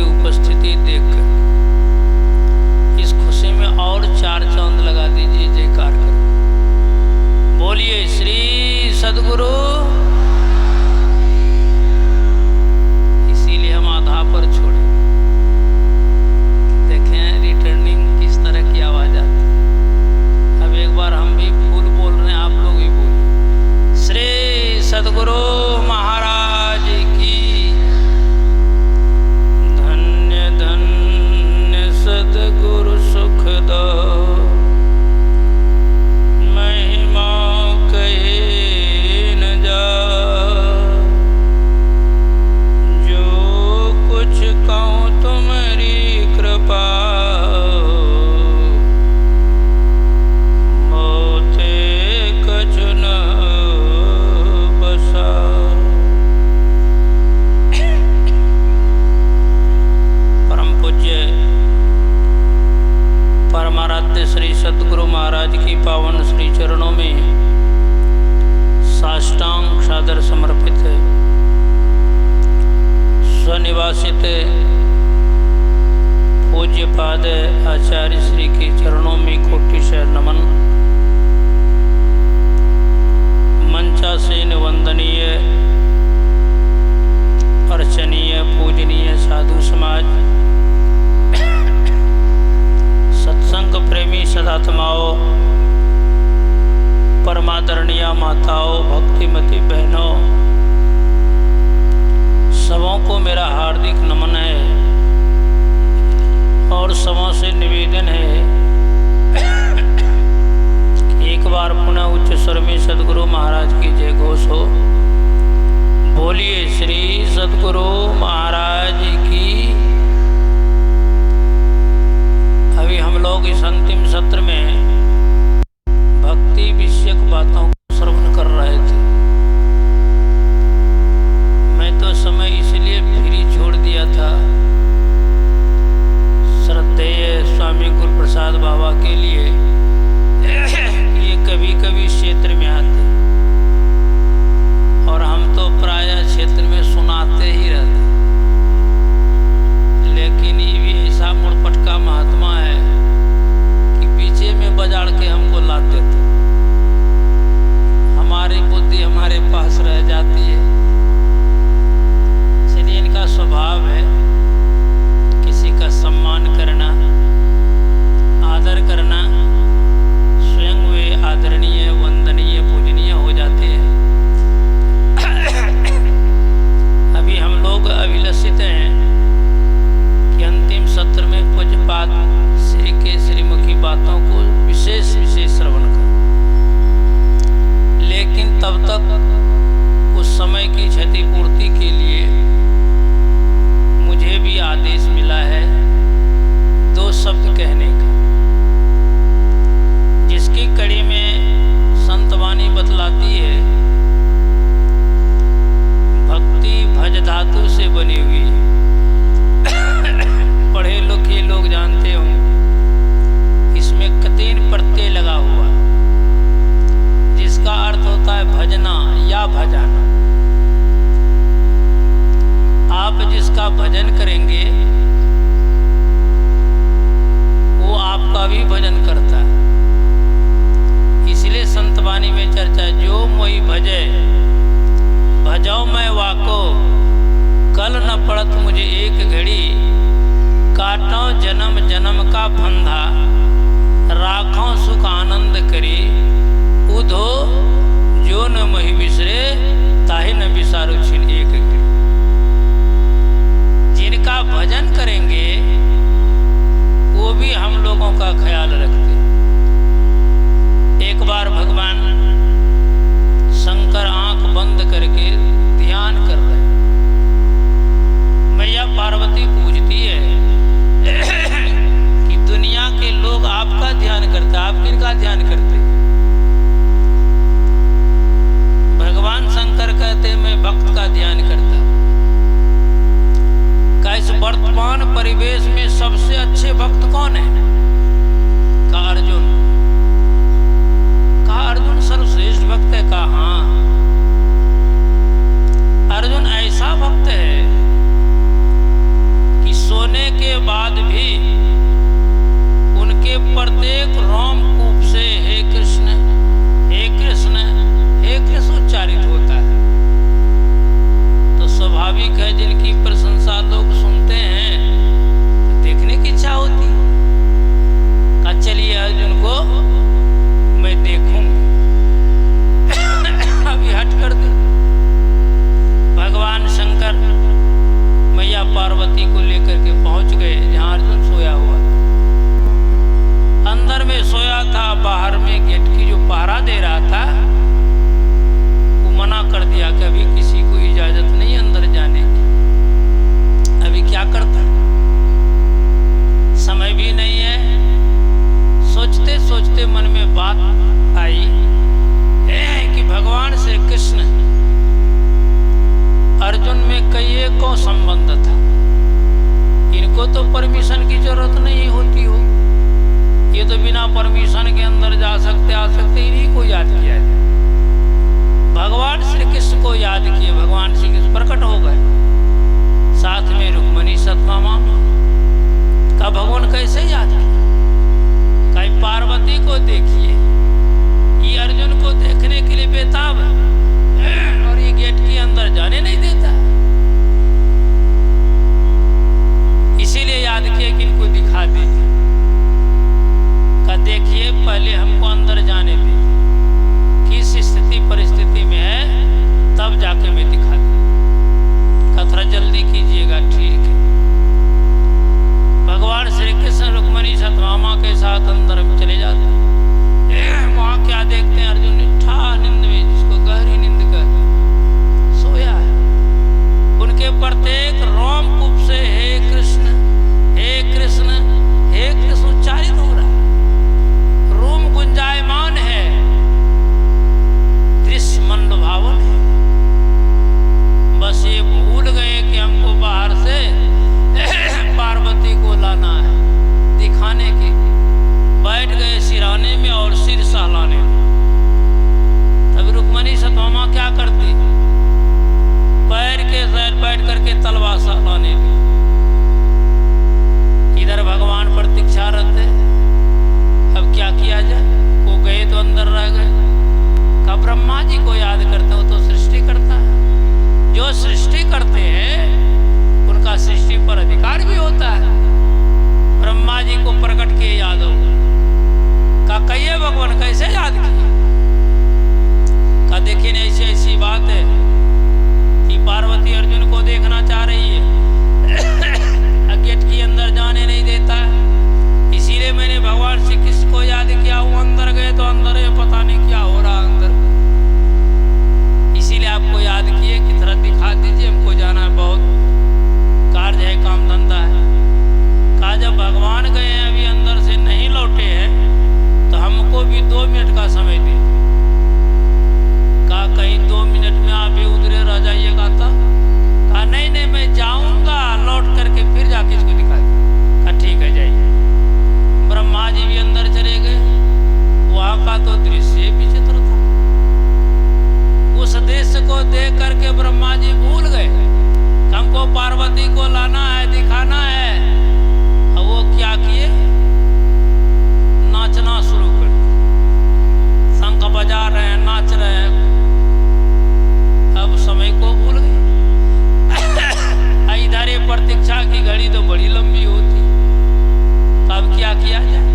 उपस्थिति देखकर इस खुशी में और 4 चांद लगा दीजिए, जयकार करो। बोलिए श्री सद्गुरु। इसीलिए हम आधा पर छोड़े। देखें रिटर्निंग किस तरह की आवाज आती। अब एक बार हम भी फूल बोल रहे हैं, आप लोग भी बोलिए श्री सद्गुरु महाराज की। धन्य धन्य सद्गुरु सुख दो, महिमा कहे न जा। जो कुछ कहूँ तुम्हारी कृपा, मोते कछु न बसा। परम पूज्य परमाराध्य श्री सद्गुरु महाराज की पावन श्री चरणों में साष्टांग सादर समर्पित है। स्वनिवासित पूज्य पाद आचार्य श्री के चरणों में कोटिशः नमन। मंचासीन वंदनीय अर्चनीय पूजनीय साधु समाज, सत्संग प्रेमी सदात्माओं, परमादरणीय माताओं, भक्तिमती बहनों, सबों को मेरा हार्दिक नमन है और सबों से निवेदन है कि एक बार पुनः उच्च स्वर में सद्गुरु महाराज की जय घोष हो। बोलिए श्री सद्गुरु महाराज की। अभी हम लोग इस अंतिम सत्र में भक्ति विषयक बातों को श्रवण कर रहे थे। मैं तो समय इसलिए फ्री छोड़ दिया था श्रद्धेय स्वामी गुरु प्रसाद बाबा के लिए। ये कभी कभी क्षेत्र में आते और हम तो प्रायः क्षेत्र में सुनाते ही रहते, लेकिन ये भी ऐसा मुड़पटका महात्मा है कि पीछे में बजाड़ के हमको लाते थे। हमारी बुद्धि हमारे पास रह जाती है। इसलिए इनका स्वभाव है किसी का सम्मान करना, आदर करना। स्वयं वे आदरणीय वंदनीय पूजनीय हो जाते हैं। अभी हम लोग अभिलषित हैं कि अंतिम सत्र में पूज्यपाद श्री के श्रीमुखी बातों को विशेष श्रवण कर। लेकिन तब तक उस समय की क्षतिपूर्ति के लिए मुझे भी आदेश मिला है 2 शब्द कहने का, जिसकी कड़ी में संतवाणी बतलाती है भक्ति भज धातु से बनी हुई। पढ़े लिखे लोग जानते हो इसमें कतीन प्रत्यय लगा हुआ, जिसका अर्थ होता है भजना या भजाना। आप जिसका भजन करेंगे वो आपका भी भजन करता है। इसलिए संतवाणी में चर्चा, जो मोहि भजे भजौ मैं वाको, कल न पड़त मुझे एक घड़ी, काटो जन्म जन्म का फंदा, राखों सुख आनंद करी, उधो जो न मही बिसरे, ताहि न बिसारो छिन एक घड़ी। जिनका भजन करेंगे वो भी हम लोगों का ख्याल रखते। एक बार भगवान शंकर आंख बंद करके ध्यान कर रहे, मैया पार्वती पूछती है कि दुनिया के लोग आपका ध्यान करते, आप किनका ध्यान करते? भगवान शंकर कहते मैं भक्त का ध्यान करता। इस वर्तमान परिवेश में सबसे अच्छे भक्त कौन है? कहा अर्जुन। कहा अर्जुन सर्वश्रेष्ठ भक्त है? कहा हाँ। अर्जुन ऐसा भक्त है कि पार्वती को लेकर के पहुंच गए जहां अर्जुन सोया हुआ था। अंदर में सोया था, बाहर में गेट की जो पहरा दे रहा था वो मना कर दिया कि अभी किसी को इजाजत नहीं अंदर जाने की। अभी क्या करता, समय भी नहीं है। सोचते सोचते मन में बात आई कि भगवान श्री कृष्ण अर्जुन में कई को संबंध था, इनको तो परमिशन की जरूरत नहीं होती हो, ये तो बिना परमिशन के अंदर जा सकते आ सकते, इन्हीं को याद किया जाए। भगवान श्री कृष्ण को याद किए, भगवान श्री कृष्ण प्रकट हो गए, साथ में रुक्मिणी सत्यभामा का भगवान कैसे याद किया। कहीं पार्वती को देखिए, ये अर्जुन को देखने के लिए बेताब है और ये गेट के अंदर जाने नहीं देता, इसीलिए याद किए कि इनको दिखा दे। का देखिए पहले हमको अंदर जाने दे, किस स्थिति परिस्थिति में है तब जाके मैं दिखा दूं। का थोड़ा जल्दी कीजिएगा, ठीक है। भगवान श्री कृष्ण रुक्मिणी सत्यभामा के साथ अंदर में चले जाते हैं। वहां क्या देखते हैं, अर्जुन निष्ठा नींद में, जिसको गहरी नींद कहते हैं, सोया है। उनके प्रत्येक रोम कूप से हे कृष्ण हे कृष्ण हे कृष्ण उच्चारित हो रहा है, रोम गुंजायमान है, दृश्य मंद भावन है। बस ये भूल गए कि हमको बाहर से पार्वती को लाना है, दिखाने की। बैठ गए सिराने में और सिर सहलाने में। तब रुक्मिणी सत्यभामा क्या करती, पैर के सैर बैठ करके तलवार सहलाने लगी। इधर भगवान प्रतीक्षा रहते, अब क्या किया जाए, वो गए तो अंदर रह गए। का ब्रह्मा जी को याद करते हो तो सृष्टि करता है, जो सृष्टि करते हैं उनका सृष्टि पर अधिकार भी होता है। ब्रह्मा जी को प्रकट किए याद हो, का कहिए भगवान कैसे याद किए। का देखिए ऐसी ऐसी बात है कि पार्वती अर्जुन को देखना चाह रही है, गेट के अंदर जाने नहीं देता है, इसीलिए मैंने भगवान श्री कृष्ण को याद किया। वो अंदर गए तो अंदर है, पता नहीं क्या हो रहा अंदर, इसीलिए आपको याद किए कि थोड़ा दिखा दीजिए, हमको जाना है, बहुत कार्य है, काम धंधा है। कहा जब भगवान गए हैं अभी अंदर से नहीं लौटे हैं तो हमको भी 2 मिनट का समय दे। कहा कहीं 2 मिनट में आप भी उधरे रह जाइएगा तब। कहा नहीं नहीं मैं जाऊंगा, लौट करके फिर जाके इसको दिखा दूं। कहा ठीक है जाइए। ब्रह्मा जी भी अंदर चले गए, वहां का तो दृश्य विचित्र था। उस दृश्य को देख करके ब्रह्मा जी भूल गए, हमको पार्वती को लाना है, दिखाना है। अब वो क्या किए, नाचना शुरू कर दिया, शंख बजा रहे हैं, नाच रहे हैं। अब समय को भूल गए। इधर ये प्रतीक्षा की घड़ी तो बड़ी लंबी होती, तब क्या किया जाए।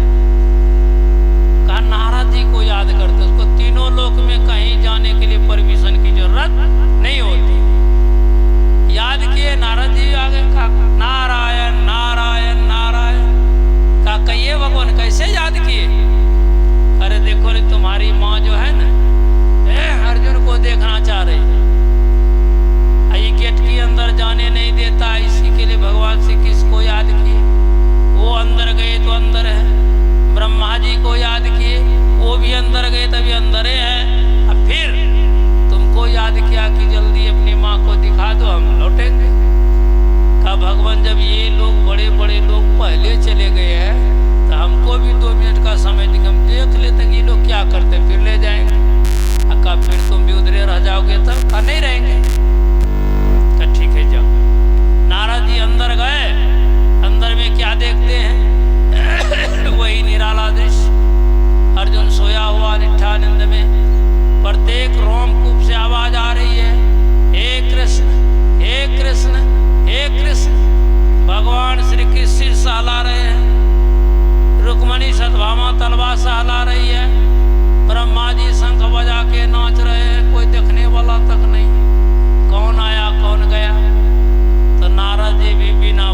कहा नारद जी को याद करते, उसको तीनों लोक में कहीं जाने के लिए परमिशन की जरूरत नहीं होती। याद किए, नारद जी आगे कहा नारायण नारायण नारायण। कहा कहिए भगवान कैसे याद किए। अरे देखो रे तुम्हारी माँ जो है ना अर्जुन को देखना चाह रही, ये गेट के अंदर जाने नहीं देता, इसी के लिए भगवान श्री कृष्ण को याद किए। वो अंदर गए तो अंदर है। ब्रह्मा जी को याद किए, वो भी अंदर गए तभी अंदर है। अब फिर तुमको याद किया कि जल्दी अपनी माँ को दिखा दो, हम लौटेंगे। कहा भगवान जब ये लोग बड़े बड़े लोग पहले चले गए हैं तो हमको भी 2 मिनट का समय दिखा, हम देख लेते कि ये लोग क्या करते, फिर ले जाएंगे। कहा फिर तुम भी उधरे रह जाओगे तब। कहा नहीं रहेंगे। कहा ठीक है जाओ। नारद जी अंदर गए, अंदर में क्या देखते हैं वही निराला दृश्य, अर्जुन सोया हुआ निष्ठानंद में। प्रत्येक रोमकूप से आवाज आ रही है, हे कृष्ण हे कृष्ण हे कृष्ण। भगवान श्री कृष्ण सहला रहे हैं, रुक्मिणी सत्यभामा तलवार सहला रही है, ब्रह्मा जी शंख बजा के नाच रहे हैं, कोई देखने वाला तक नहीं। कौन आया कौन गया, तो नारद जी भी बिना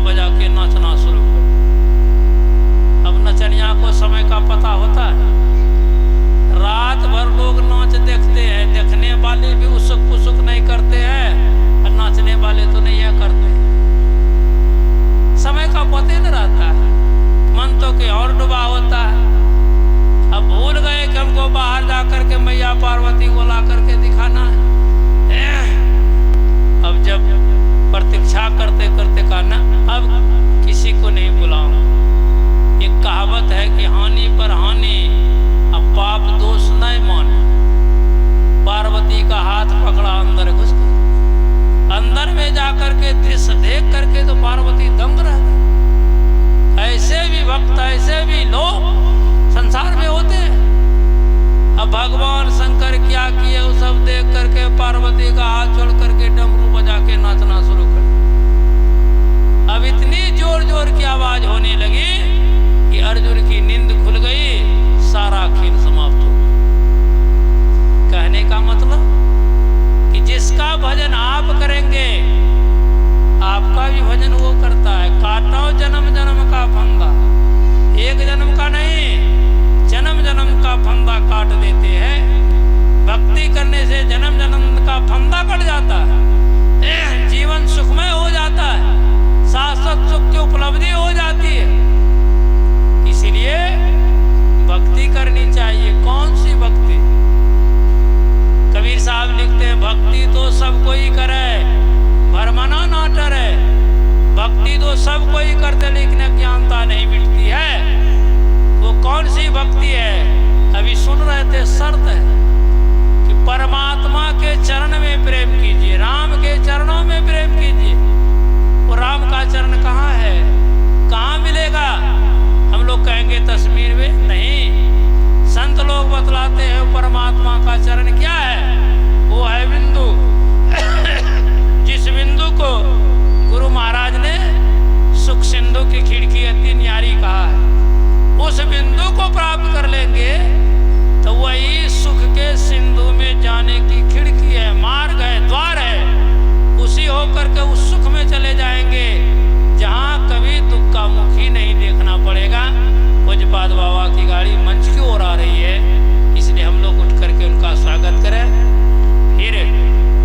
पार्वती को ला करके दिखाना है। अब जब प्रतीक्षा करते करते कहा ना अब किसी को नहीं बुलाऊं। एक कहावत है कि हानि पर हानि, अब पाप दोष नहीं माने। पार्वती का हाथ पकड़ा, अंदर घुस गई। अंदर में जाकर के दृश्य देख करके तो पार्वती दंग रह गई। ऐसे भी भक्त, ऐसे भी लोग संसार में होते हैं। अब भगवान शंकर क्या किए वो सब देख करके पार्वती का हाथ छोड़ करके डमरू बजा के नाचना शुरू कर। अब इतनी जोर जोर की आवाज होने लगी कि अर्जुन की नींद खुल गई, सारा खेल समाप्त हो गया। कहने का मतलब कि जिसका भजन आप करेंगे आपका भी भजन वो करता है। काटो जन्म जन्म का फंदा, एक जन्म का नहीं, जन्म जन्म का फंदा काट देते हैं। भक्ति करने से जन्म जन्म का फंदा कट जाता है, जीवन सुखमय हो जाता है, शाश्वत सुख की उपलब्धि हो जाती है। इसीलिए भक्ति करनी चाहिए। कौन सी भक्ति? कबीर साहब लिखते हैं भक्ति तो सब कोई करे, भरमना ना डरे। भक्ति तो सब कोई करते लेकिन अज्ञानता नहीं मिटती है। वो कौन सी भक्ति है? अभी सुन रहे थे, शर्त है कि परमात्मा के चरण में प्रेम कीजिए, राम के चरणों में प्रेम कीजिए। वो राम का